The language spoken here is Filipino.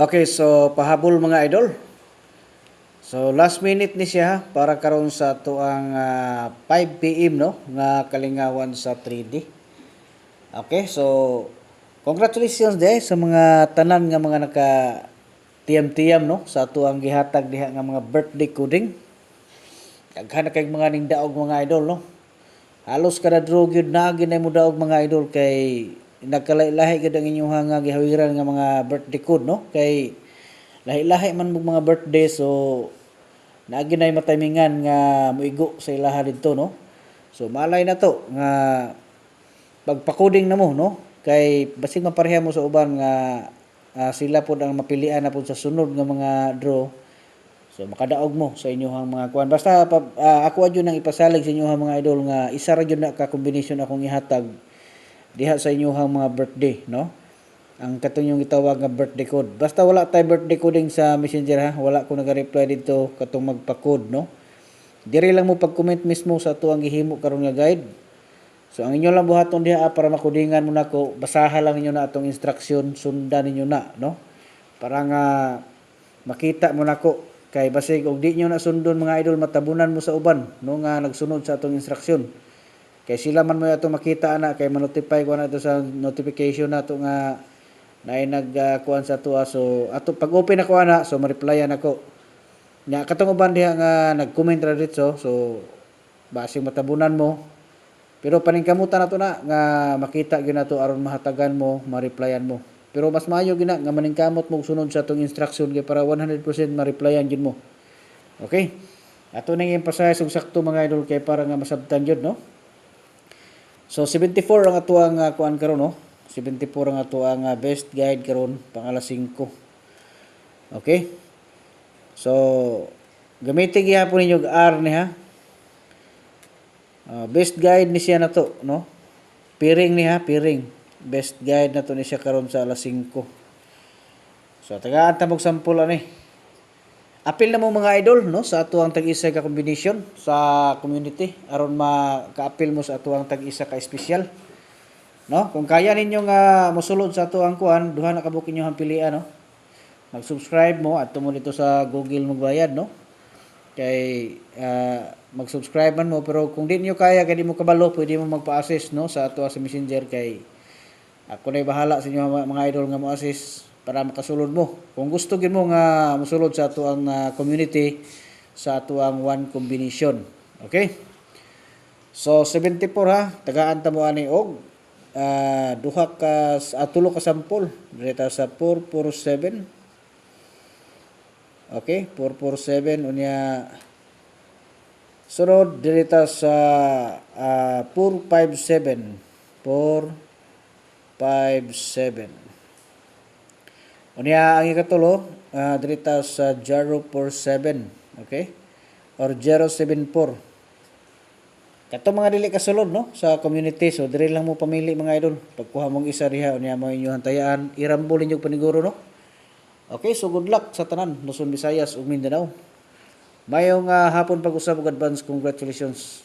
Okay, so pahabol mga idol. So last minute ni siya para karon sa tuang 5 PM no nga kalingawan sa 3D. Okay, so congratulations day sa mga tanan nga mga naka tiyam-tiyam no sa tuang gihatag diha nga mga birthday coding. Daghan na kay mga ning daog mga idol no. Halos kada draw gyud na ginay mo daog mga idol kay nagkalahi-lahi gid ang inyong nga gihawiran nga mga birthday code no kay lahi-lahi man mo mga birthday so naagi na matimingan nga muigo sa ilaha didto no. So malay na to nga pagpakoding na mo no kay basig mapareha mo sa uban nga sila pod ang mapilian na pod sa sunod nga mga draw. So makadaog mo sa inyong mga kuan. Basta ako adyo nang ipasalig sa inyong mga idol nga isa ra gyud na ka combination akong ihatag diha sa inyong mga birthday no. Ang katong yung gitawag nga birthday code. Basta wala tay birthday coding sa Messenger ha. Wala ko naga-reply dito katong magpa-code no. Diri lang mo pag-comment mismo sa tuang gihimo karon nga guide. So ang inyo lang buhaton diha para makodingan mo nako, basahan lang ninyo na atong instruction, sundan ninyo na no. Para nga makita mo nako kay basig og di nyo na sundon mga idol matabunan mo sa uban no nga nagsunod sa atong instruction. Kay sila man mo ato makita ana kay ma-notify ko na ito sa notification nato nga na nagkuan sa tuwa so ato pag open ako ana so ma-replyan ako nya katong uban diha nga nag-comment ra dito so basig matabunan mo pero paningkamutan nato na nga makita gyud nato aron mahatagan mo ma-replyan mo pero mas maayo gina nga maningkamot mo sunod sa atong instruction kay para 100% ma-replyan gyud mo. Okay, ato nang emphasize og sakto mga idol kay para nga masabtan gyud no. So 74 ang ato ang kuan karon no. 74 ang ato ang best guide karon pang alas 5. Okay? So gamitin gyapon ninyo R ni ha. Best guide ni siya na to, no? Piring ni ha, piring. Best guide na to ni siya karon sa alas 5. So tagaan ta mog sample ani. Apil na mo mga idol no sa ato ang tag-isa ka combination sa community aron maka-apil mo sa ato ang tag-isa ka special. No, kung kaya ninyo nga mosulod sa ato ang kuan, duha na kabuk inyo ang pilian no. Mag-subscribe mo at tumo dito sa Google magbayad no. Kay mag-subscribe man mo pero kung di niyo kaya kay di mo kabalo, pwede mo magpa-assist no sa ato sa Messenger kay ako na bahala sa inyo mga idol nga mo-assist para makasulod mo. Kung gusto gid mo nga mosulod sa ato ang community sa ato ang one combination. Okay? So 74 ha, tagaan ta mo ani og duha ka tulo ka sample dito sa 447. Okay, 447 unya sunod dito sa 457 unya ang ikatulo dito sa 047 okay or 074. Kato mga dili kasulod no sa community so diri lang mo pamili mga idol pagkuha mong isa diha unya mo inyo hantayaan irambol ninyo paniguro no. Okay, so good luck sa tanan Luzon, Visayas ug Mindanao. Mayong hapon pag-usab og advance congratulations.